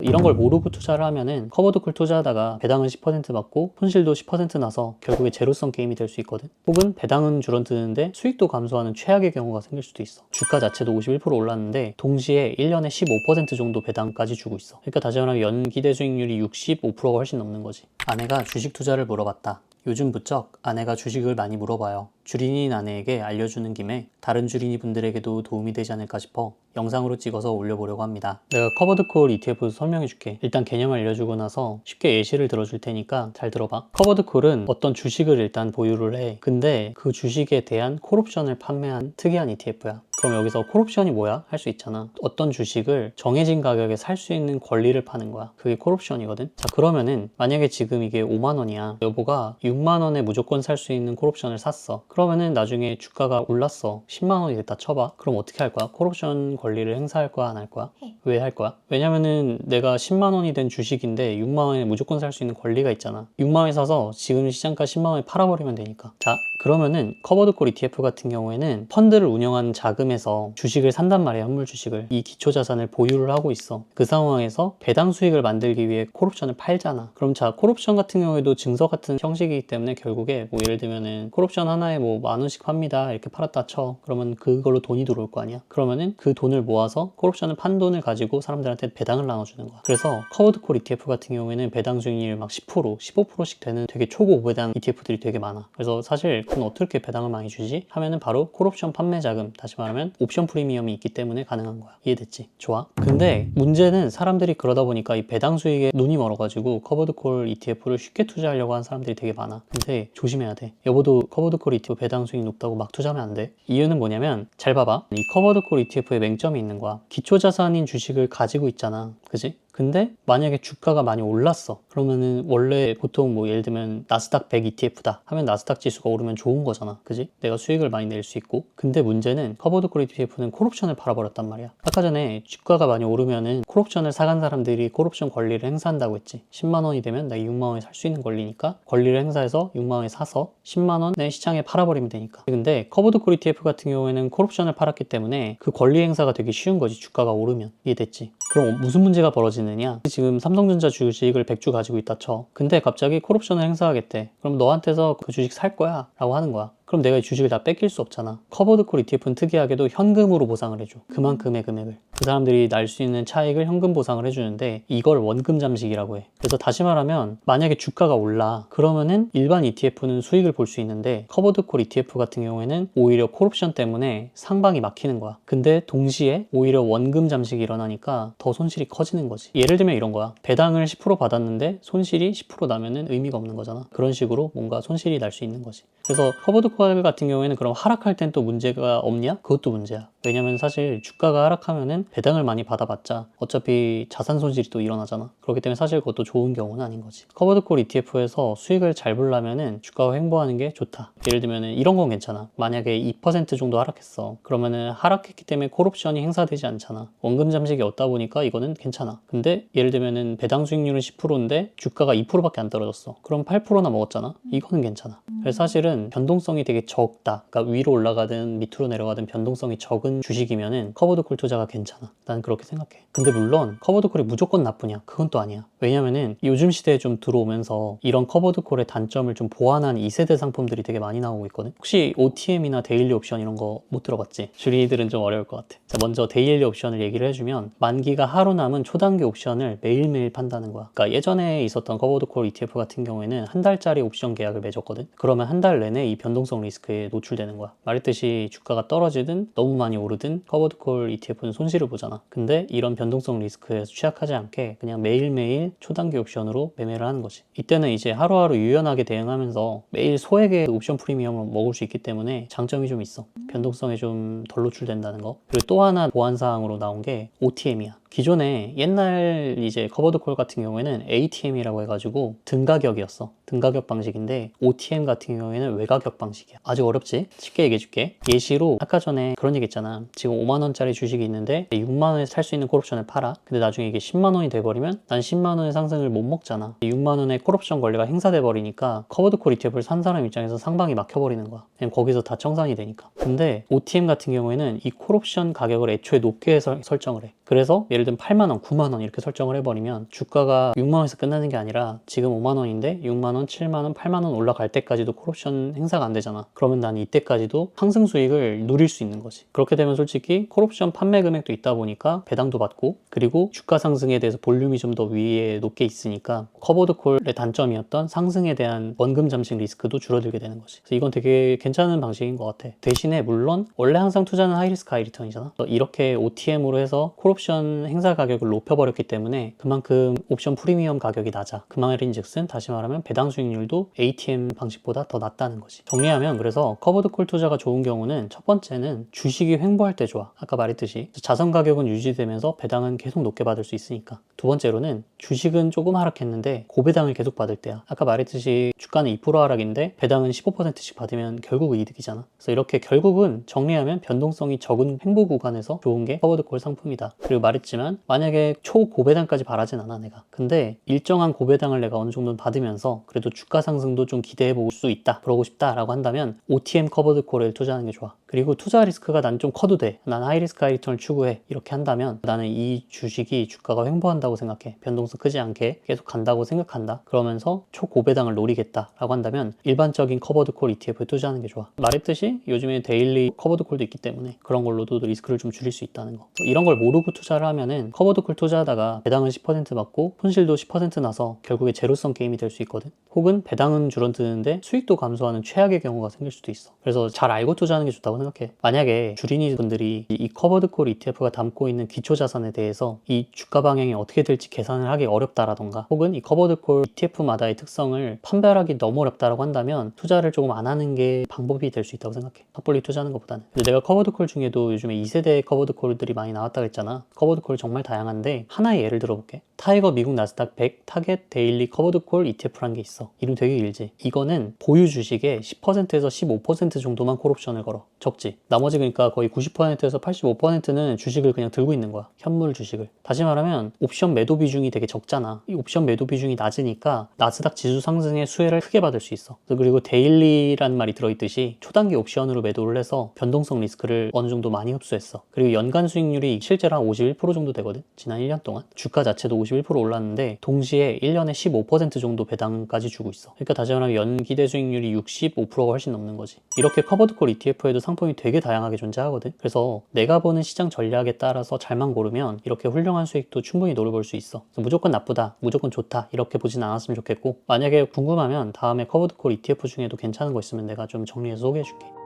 이런 걸 모르고 투자를 하면은 커버드콜 투자하다가 배당은 10% 받고 손실도 10% 나서 결국에 제로성 게임이 될 수 있거든. 혹은 배당은 줄어드는데 수익도 감소하는 최악의 경우가 생길 수도 있어. 주가 자체도 51% 올랐는데 동시에 1년에 15% 정도 배당까지 주고 있어. 그러니까 다시 말하면 연기대 수익률이 65%가 훨씬 넘는 거지. 아내가 주식 투자를 물어봤다. 요즘 부쩍 아내가 주식을 많이 물어봐요. 주린이인 아내에게 알려주는 김에 다른 주린이 분들에게도 도움이 되지 않을까 싶어 영상으로 찍어서 올려보려고 합니다. 내가 커버드콜 ETF 설명해 줄게. 일단 개념을 알려주고 나서 쉽게 예시를 들어줄 테니까 잘 들어봐. 커버드콜은 어떤 주식을 일단 보유를 해. 근데 그 주식에 대한 콜옵션을 판매한 특이한 ETF야. 그럼 여기서 콜옵션이 뭐야? 할 수 있잖아. 어떤 주식을 정해진 가격에 살 수 있는 권리를 파는 거야. 그게 콜옵션이거든. 자, 그러면은 만약에 지금 이게 5만 원이야. 여보가 6만 원에 무조건 살 수 있는 콜옵션을 샀어. 그러면은 나중에 주가가 올랐어. 10만 원이 됐다 쳐봐. 그럼 어떻게 할 거야? 콜옵션 권리를 행사할 거야? 안 할 거야? 왜 할 거야? 왜냐면은 내가 10만 원이 된 주식인데 6만 원에 무조건 살 수 있는 권리가 있잖아. 6만 원에 사서 지금 시장가 10만 원에 팔아버리면 되니까. 자, 그러면은 커버드콜 ETF 같은 경우에는 펀드를 운영하는 자금에서 주식을 산단 말이야. 현물 주식을. 이 기초자산을 보유를 하고 있어. 그 상황에서 배당 수익을 만들기 위해 콜옵션을 팔잖아. 그럼 자, 콜옵션 같은 경우에도 증서 같은 형식이기 때문에 결국에 뭐 예를 들면은 콜옵션 하나에 뭐 만 원씩 팝니다. 이렇게 팔았다 쳐. 그러면 그걸로 돈이 들어올 거 아니야. 그러면은 그 돈을 모아서 콜옵션을 판 돈을 가지고 사람들한테 배당을 나눠주는 거야. 그래서 커버드콜 ETF 같은 경우에는 배당 수익률이 막 10%, 15%씩 되는 되게 초고배당 ETF들이 되게 많아. 그래서 사실 그건 어떻게 배당을 많이 주지? 하면은 바로 콜옵션 판매 자금, 다시 말하면 옵션 프리미엄이 있기 때문에 가능한 거야. 이해됐지? 좋아. 근데 문제는 사람들이 그러다 보니까 이 배당 수익에 눈이 멀어가지고 커버드콜 ETF를 쉽게 투자하려고 하는 사람들이 되게 많아. 근데 조심해야 돼. 여보도 커버드콜 ETF 배당 수익 높다고 막 투자하면 안 돼. 이유는 뭐냐면 잘 봐봐. 이 커버드콜 ETF에 맹점이 있는 거야. 기초자산인 주식을 가지고 있잖아. 그지? 근데 만약에 주가가 많이 올랐어. 그러면은 원래 보통 뭐 예를 들면 나스닥 100 ETF다 하면 나스닥 지수가 오르면 좋은 거잖아. 그지? 내가 수익을 많이 낼 수 있고. 근데 문제는 커버드콜 ETF는 콜옵션을 팔아버렸단 말이야. 아까 전에 주가가 많이 오르면은 콜옵션을 사간 사람들이 콜옵션 권리를 행사한다고 했지. 10만 원이 되면 내가 6만 원에 살 수 있는 권리니까 권리를 행사해서 6만 원에 사서 10만 원에 시장에 팔아버리면 되니까. 근데 커버드콜 ETF 같은 경우에는 콜옵션을 팔았기 때문에 그 권리 행사가 되게 쉬운 거지. 주가가 오르면. 이해됐지? 그럼 무슨 문제가 벌어지느냐? 지금 삼성전자 주식을 100주 가지고 있다 쳐. 근데 갑자기 콜옵션을 행사하겠대. 그럼 너한테서 그 주식 살 거야 라고 하는 거야. 그럼 내가 이 주식을 다 뺏길 수 없잖아. 커버드콜 ETF는 특이하게도 현금으로 보상을 해줘. 그만큼의 금액을. 그 사람들이 날 수 있는 차익을 현금 보상을 해주는데 이걸 원금 잠식이라고 해. 그래서 다시 말하면 만약에 주가가 올라 그러면은 일반 ETF는 수익을 볼 수 있는데 커버드콜 ETF 같은 경우에는 오히려 콜옵션 때문에 상방이 막히는 거야. 근데 동시에 오히려 원금 잠식이 일어나니까 더 손실이 커지는 거지. 예를 들면 이런 거야. 배당을 10% 받았는데 손실이 10% 나면은 의미가 없는 거잖아. 그런 식으로 뭔가 손실이 날 수 있는 거지. 그래서 커버드콜 같은 경우에는 그럼 하락할 땐 또 문제가 없냐? 그것도 문제야. 왜냐면 사실 주가가 하락하면은 배당을 많이 받아봤자 어차피 자산 손실이 또 일어나잖아. 그렇기 때문에 사실 그것도 좋은 경우는 아닌 거지. 커버드콜 ETF에서 수익을 잘 보려면은 주가가 횡보하는 게 좋다. 예를 들면은 이런 건 괜찮아. 만약에 2% 정도 하락했어. 그러면은 하락했기 때문에 콜옵션이 행사되지 않잖아. 원금 잠식이 없다 보니까 이거는 괜찮아. 근데 예를 들면은 배당 수익률은 10%인데 주가가 2%밖에 안 떨어졌어. 그럼 8%나 먹었잖아. 이거는 괜찮아. 그래서 사실은 변동성이 되게 적다. 그러니까 위로 올라가든 밑으로 내려가든 변동성이 적은 주식이면은 커버드콜 투자가 괜찮아. 난 그렇게 생각해. 근데 물론 커버드콜이 무조건 나쁘냐? 그건 또 아니야. 왜냐면은 요즘 시대에 좀 들어오면서 이런 커버드콜의 단점을 좀 보완한 2세대 상품들이 되게 많이 나오고 있거든. 혹시 OTM이나 데일리 옵션 이런 거 못 들어봤지? 주린이들은 좀 어려울 것 같아. 자, 먼저 데일리 옵션을 얘기를 해주면 만기가 하루 남은 초단기 옵션을 매일매일 판다는 거야. 그러니까 예전에 있었던 커버드콜 ETF 같은 경우에는 한 달짜리 옵션 계약을 맺었거든. 그러면 한 달 내내 이 변동성 리스크에 노출되는 거야. 말했듯이 주가가 떨어지든 너무 많이 오르든 커버드콜 ETF는 손실을 보잖아. 근데 이런 변동성 리스크에 취약하지 않게 그냥 매일매일 초단기 옵션으로 매매를 하는 거지. 이때는 이제 하루하루 유연하게 대응하면서 매일 소액의 옵션 프리미엄을 먹을 수 있기 때문에 장점이 좀 있어. 변동성에 좀 덜 노출된다는 거. 그리고 또 하나 보완사항으로 나온 게 OTM이야. 기존에 옛날 이제 커버드콜 같은 경우에는 ATM이라고 해가지고 등가격이었어. 등가격 방식인데 OTM 같은 경우에는 외가격 방식이야. 아주 어렵지? 쉽게 얘기해줄게. 예시로 아까 전에 그런 얘기 했잖아. 있잖아. 지금 5만 원짜리 주식이 있는데 6만 원에 살 수 있는 콜옵션을 팔아. 근데 나중에 이게 10만 원이 돼버리면 난 10만 원의 상승을 못 먹잖아. 6만 원의 콜옵션 권리가 행사돼 버리니까 커버드 콜 ETF를 산 사람 입장에서 상방이 막혀버리는 거야. 그냥 거기서 다 청산이 되니까. 근데 OTM 같은 경우에는 이 콜옵션 가격을 애초에 높게 해서 설정을 해. 그래서 예를 들면 8만 원, 9만 원 이렇게 설정을 해버리면 주가가 6만 원에서 끝나는 게 아니라 지금 5만 원인데 6만 원, 7만 원, 8만 원 올라갈 때까지도 콜옵션 행사가 안 되잖아. 그러면 난 이때까지도 상승 수익을 누릴 수 있는 거지. 그렇게 되면 솔직히 콜옵션 판매 금액도 있다 보니까 배당도 받고, 그리고 주가 상승에 대해서 볼륨이 좀 더 위에 높게 있으니까 커버드 콜의 단점이었던 상승에 대한 원금 잠식 리스크도 줄어들게 되는 거지. 그래서 이건 되게 괜찮은 방식인 것 같아. 대신에 물론 원래 항상 투자는 하이리스크 하이리턴이잖아. 이렇게 OTM으로 해서 콜옵션 행사 가격을 높여버렸기 때문에 그만큼 옵션 프리미엄 가격이 낮아. 그 말인즉슨 다시 말하면 배당 수익률도 ATM 방식보다 더 낮다는 거지. 정리하면 그래서 커버드 콜 투자가 좋은 경우는 첫 번째는 주식이 횡보할 때 좋아. 아까 말했듯이 자산 가격은 유지되면서 배당은 계속 높게 받을 수 있으니까. 두 번째로는 주식은 조금 하락했는데 고배당을 계속 받을 때야. 아까 말했듯이 주가는 2% 하락인데 배당은 15%씩 받으면 결국 이득이잖아. 그래서 이렇게 결국은 정리하면 변동성이 적은 횡보 구간에서 좋은 게 커버드 콜 상품이다. 그리고 말했지만 만약에 초고배당까지 바라진 않아 내가. 근데 일정한 고배당을 내가 어느 정도 받으면서 그래도 주가 상승도 좀 기대해 볼 수 있다. 그러고 싶다라고 한다면 OTM 커버드 콜에 투자하는 게 좋아. 그리고 투자 리스크가 난 좀 커도 돼. 난 하이리스크 하이리턴을 추구해. 이렇게 한다면 나는 이 주식이 주가가 횡보한다고 생각해. 변동성 크지 않게 계속 간다고 생각한다. 그러면서 초고배당을 노리겠다라고 한다면 일반적인 커버드 콜 ETF에 투자하는 게 좋아. 말했듯이 요즘에 데일리 커버드 콜도 있기 때문에 그런 걸로도 리스크를 좀 줄일 수 있다는 거. 이런 걸 모르고 투자를 하면은 커버드 콜 투자하다가 배당은 10% 받고 손실도 10% 나서 결국에 제로성 게임이 될 수 있거든. 혹은 배당은 줄어드는데 수익도 감소하는 최악의 경우가 생길 수도 있어. 그래서 잘 알고 투자하는 게 좋다고 생각해. 만약에 주린이 분들이 이 커버드 콜 ETF가 담고 있는 기초 자산에 대해서 이 주가 방향이 어떻게 될지 계산을 하기 어렵다라던가, 혹은 이 커버드 콜 ETF마다의 특성을 판별하기 너무 어렵다라고 한다면 투자를 조금 안 하는 게 방법이 될 수 있다고 생각해. 섣불리 투자하는 것보다는. 근데 내가 커버드 콜 중에도 요즘에 2세대 커버드 콜들이 많이 나왔다고 했잖아. 커버드 콜 정말 다양한데 하나의 예를 들어볼게. 타이거 미국 나스닥 100 타겟 데일리 커버드 콜 ETF라는 게 있어. 이름 되게 길지. 이거는 보유 주식의 10%에서 15% 정도만 콜옵션을 걸어. 적지. 나머지 그러니까 거의 90%에서 85%는 주식을 그냥 들고 있는 거야. 현물 주식을. 다시 말하면 옵션 매도 비중이 되게 적잖아. 이 옵션 매도 비중이 낮으니까 나스닥 지수 상승의 수혜를 크게 받을 수 있어. 그리고 데일리라는 말이 들어있듯이 초단기 옵션으로 매도를 해서 변동성 리스크를 어느 정도 많이 흡수했어. 그리고 연간 수익률이 실제로 한 51% 정도 되거든. 지난 1년 동안. 주가 자체도 51% 올랐는데 동시에 1년에 15% 정도 배당까지 주고 있어. 그러니까 다시 말하면 연기대 수익률이 65%가 훨씬 넘는 거지. 이렇게 커버드 콜 ETF에도 상품이 되게 다양하게 존재하거든. 그래서 내가 보는 시장 전략에 따라서 잘만 고르면 이렇게 훌륭한 수익도 충분히 노려볼 수 있어. 무조건 나쁘다, 무조건 좋다 이렇게 보진 않았으면 좋겠고, 만약에 궁금하면 다음에 커버드 콜 ETF 중에도 괜찮은 거 있으면 내가 좀 정리해서 소개해줄게.